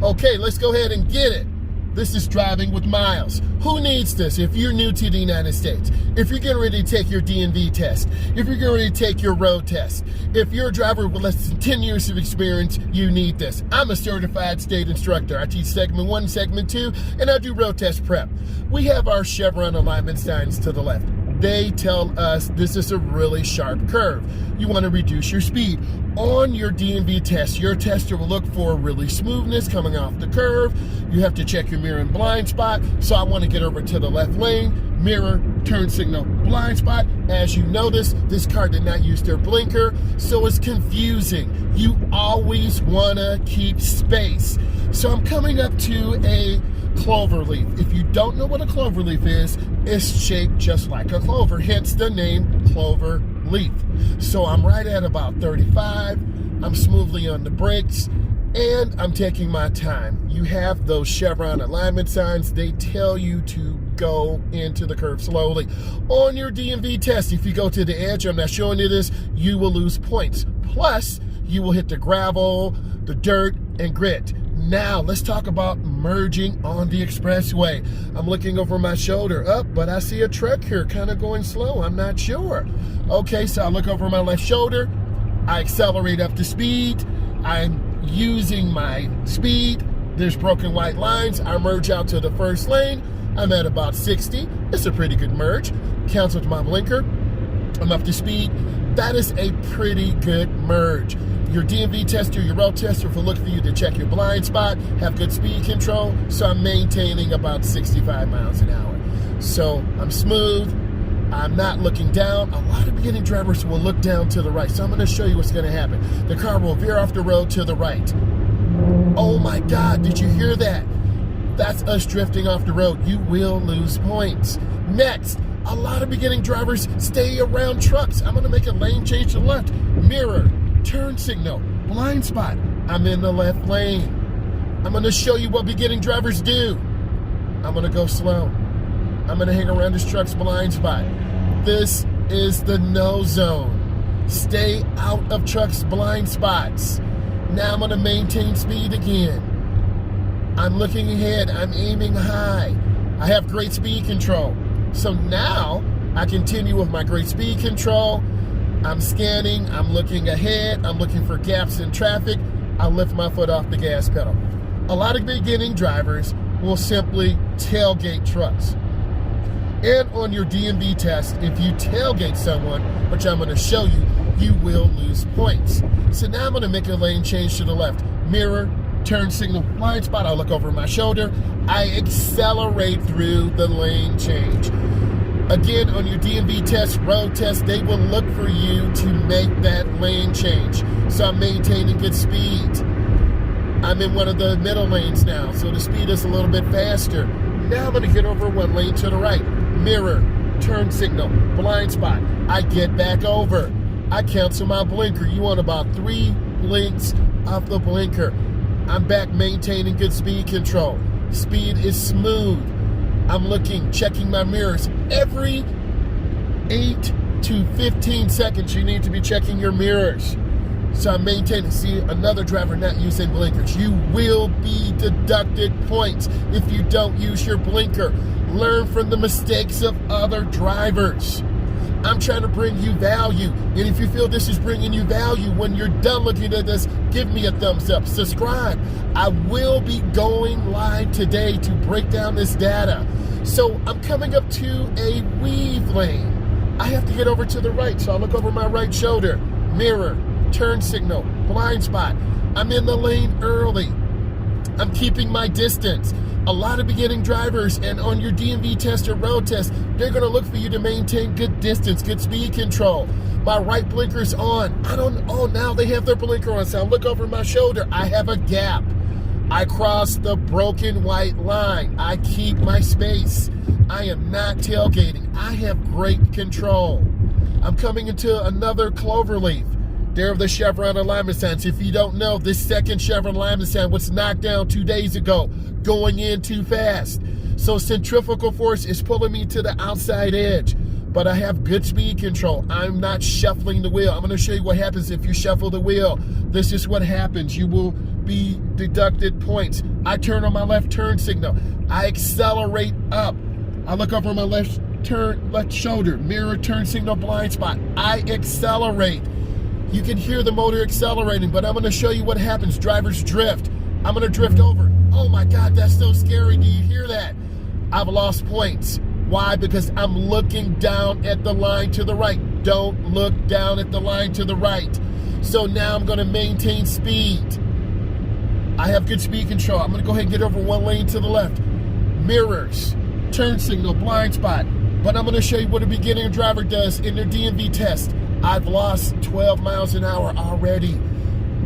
Okay, let's go ahead and get it. This is Driving with Myles. Who needs this if you're new to the United States? If you're getting ready to take your DMV test, if you're getting ready to take your road test, if you're a driver with less than 10 years of experience, you need this. I'm a certified state instructor. I teach segment 1, segment 2, and I do road test prep. We have our Chevron alignment signs to the left. They tell us this is a really sharp curve. You want to reduce your speed. On your DMV test, your tester will look for really smoothness coming off the curve. You have to check your mirror and blind spot. So I want to get over to the left lane, mirror, turn signal, blind spot. As you notice, this car did not use their blinker, so it's confusing. You always want to keep space. So I'm coming up to a clover leaf. If you don't know what a clover leaf is, it's shaped just like a clover, hence the name clover leaf. So I'm right at about 35. I'm smoothly on the brakes, and I'm taking my time. You have those Chevron alignment signs. They tell you to go into the curve slowly. On your DMV test, if you go to the edge, I'm not showing you this, you will lose points. Plus, you will hit the gravel, the dirt, and grit. Now, let's talk about merging on the expressway. I'm looking over my shoulder up, but I see a truck here kind of going slow. I'm not sure. Okay, so I look over my left shoulder. I accelerate up to speed. I'm using my speed. There's broken white lines. I merge out to the first lane. I'm at about 60. It's a pretty good merge. Counts with my blinker. I'm up to speed. That is a pretty good merge. Your DMV tester, your road tester will look for you to check your blind spot, have good speed control, so I'm maintaining about 65 miles an hour. So I'm smooth, I'm not looking down. A lot of beginning drivers will look down to the right, so I'm gonna show you what's gonna happen. The car will veer off the road to the right. Oh my God, did you hear that? That's us drifting off the road. You will lose points. Next, a lot of beginning drivers stay around trucks. I'm gonna make a lane change to the left. Mirror, turn signal, blind spot. I'm in the left lane. I'm gonna show you what beginning drivers do. I'm gonna go slow. I'm gonna hang around this truck's blind spot. This is the no zone. Stay out of trucks' blind spots. Now I'm gonna maintain speed again. I'm looking ahead, I'm aiming high. I have great speed control. So now I continue with my great speed control. I'm scanning, I'm looking ahead, I'm looking for gaps in traffic. I lift my foot off the gas pedal. A lot of beginning drivers will simply tailgate trucks. And on your DMV test, if you tailgate someone, which I'm gonna show you, you will lose points. So now I'm gonna make a lane change to the left. Mirror, turn signal, blind spot. I look over my shoulder. I accelerate through the lane change. Again, on your DMV test, road test, they will look for you to make that lane change. So I'm maintaining good speed. I'm in one of the middle lanes now, so the speed is a little bit faster. Now I'm gonna get over one lane to the right. Mirror, turn signal, blind spot. I get back over. I cancel my blinker. You want about 3 blinks off the blinker. I'm back maintaining good speed control. Speed is smooth. I'm looking, checking my mirrors. Every 8 to 15 seconds, you need to be checking your mirrors. So I'm maintaining. See, another driver not using blinkers. You will be deducted points if you don't use your blinker. Learn from the mistakes of other drivers. I'm trying to bring you value. And if you feel this is bringing you value, when you're done looking at this, give me a thumbs up, subscribe. I will be going live today to break down this data. So I'm coming up to a weave lane. I have to get over to the right, so I look over my right shoulder. Mirror, turn signal, blind spot. I'm in the lane early. I'm keeping my distance. A lot of beginning drivers, and on your DMV test or road test, they're gonna look for you to maintain good distance, good speed control. My right blinker's on. Now they have their blinker on, so I look over my shoulder. I have a gap. I cross the broken white line. I keep my space. I am not tailgating. I have great control. I'm coming into another clover leaf. There are the Chevron alignment signs. If you don't know, this second Chevron alignment sign was knocked down 2 days ago, going in too fast. So centrifugal force is pulling me to the outside edge. but I have good speed control. I'm not shuffling the wheel. I'm going to show you what happens if you shuffle the wheel. This is what happens. You will be deducted points. I turn on my left turn signal. I accelerate up. I look over my left shoulder, mirror, turn signal, blind spot. I accelerate. You can hear the motor accelerating, but I'm going to show you what happens. Drivers drift. I'm going to drift over. Oh my God, that's so scary. Do you hear that? I've lost points. Why? Because I'm looking down at the line to the right. Don't look down at the line to the right. So now I'm going to maintain speed. I have good speed control. I'm going to go ahead and get over one lane to the left. Mirrors, turn signal, blind spot. But I'm going to show you what a beginner driver does in their DMV test. I've lost 12 miles an hour already.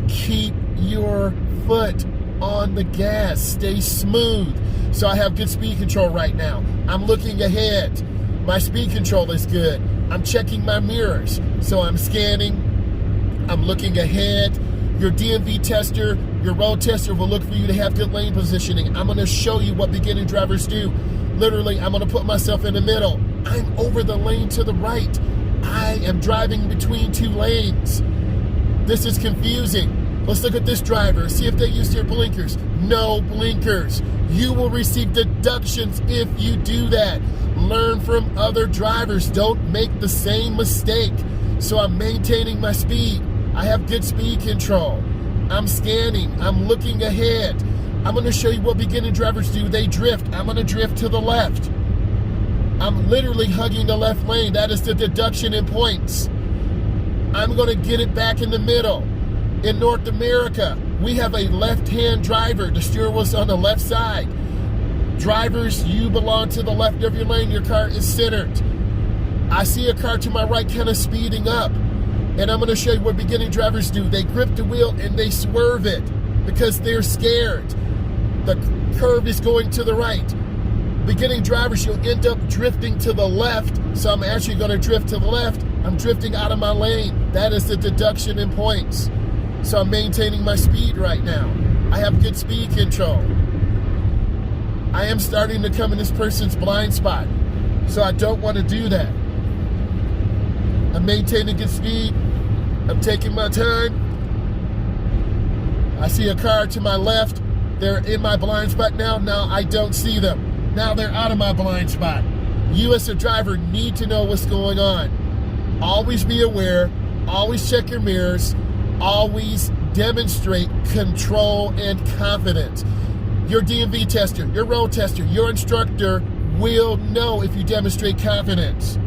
Keep your foot on the gas. Stay smooth. So I have good speed control right now. I'm looking ahead. My speed control is good. I'm checking my mirrors. So I'm scanning. I'm looking ahead. Your DMV tester, your road tester will look for you to have good lane positioning. I'm going to show you what beginning drivers do. Literally, I'm going to put myself in the middle. I'm over the lane to the right. I am driving between two lanes. This is confusing. Let's look at this driver. See if they use their blinkers. No blinkers. You will receive deductions if you do that. Learn from other drivers. Don't make the same mistake. So I'm maintaining my speed. I have good speed control. I'm scanning. I'm looking ahead. I'm going to show you what beginning drivers do. They drift. I'm going to drift to the left. I'm literally hugging the left lane. That is the deduction in points. I'm going to get it back in the middle. In North America, we have a left-hand driver. The steering wheel's on the left side. Drivers, you belong to the left of your lane. Your car is centered. I see a car to my right kind of speeding up. And I'm going to show you what beginning drivers do. They grip the wheel and they swerve it because they're scared. The curve is going to the right. Beginning drivers, you'll end up drifting to the left. So I'm actually going to drift to the left. I'm drifting out of my lane. That is the deduction in points. So I'm maintaining my speed right now. I have good speed control. I am starting to come in this person's blind spot. So I don't want to do that. I'm maintaining good speed. I'm taking my time. I see a car to my left. They're in my blind spot now. Now I don't see them. Now they're out of my blind spot. You as a driver need to know what's going on. Always be aware. Always check your mirrors. Always demonstrate control and confidence. Your DMV tester, your road tester, your instructor will know if you demonstrate confidence.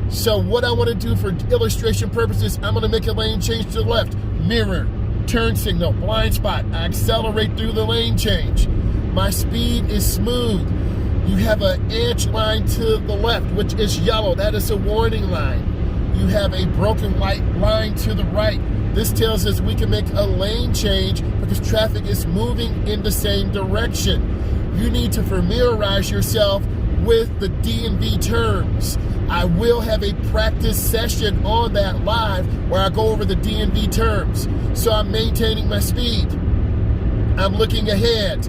So what I want to do for illustration purposes, I'm going to make a lane change to the left. Mirror, turn signal, blind spot. I accelerate through the lane change. My speed is smooth. You have an edge line to the left, which is yellow. That is a warning line. You have a broken white line to the right. This tells us we can make a lane change because traffic is moving in the same direction. You need to familiarize yourself with the DMV terms. I will have a practice session on that live where I go over the DMV terms. So I'm maintaining my speed. I'm looking ahead.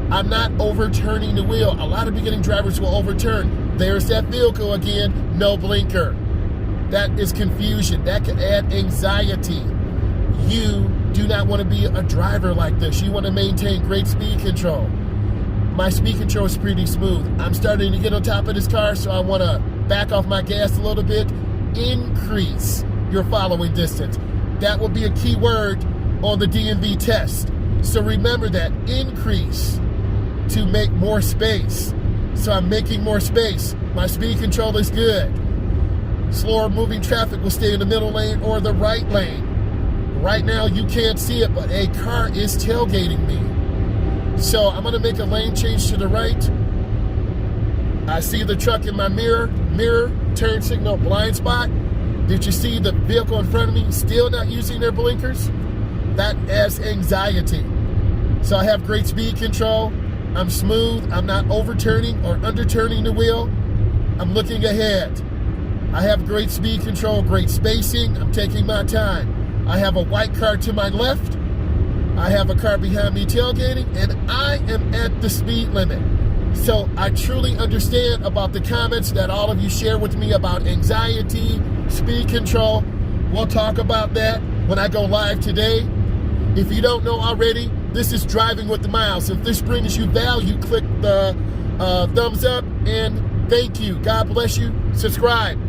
I'm not overturning the wheel. A lot of beginning drivers will overturn. There's that vehicle again, no blinker. That is confusion. That can add anxiety. You do not want to be a driver like this. You want to maintain great speed control. My speed control is pretty smooth. I'm starting to get on top of this car, so I want to back off my gas a little bit. Increase your following distance. That will be a key word on the DMV test. So remember that, increase to make more space. So I'm making more space. My speed control is good. Slower moving traffic will stay in the middle lane or the right lane. Right now you can't see it, but a car is tailgating me. So I'm gonna make a lane change to the right. I see the truck in my mirror, turn signal, blind spot. Did you see the vehicle in front of me still not using their blinkers? That adds anxiety. So I have great speed control. I'm smooth. I'm not overturning or underturning the wheel. I'm looking ahead. I have great speed control, great spacing. I'm taking my time. I have a white car to my left. I have a car behind me tailgating, and I am at the speed limit. So I truly understand about the comments that all of you share with me about anxiety, speed control. We'll talk about that when I go live today. If you don't know already, this is Driving with Myles. If this brings you value, click the thumbs up, and thank you. God bless you. Subscribe.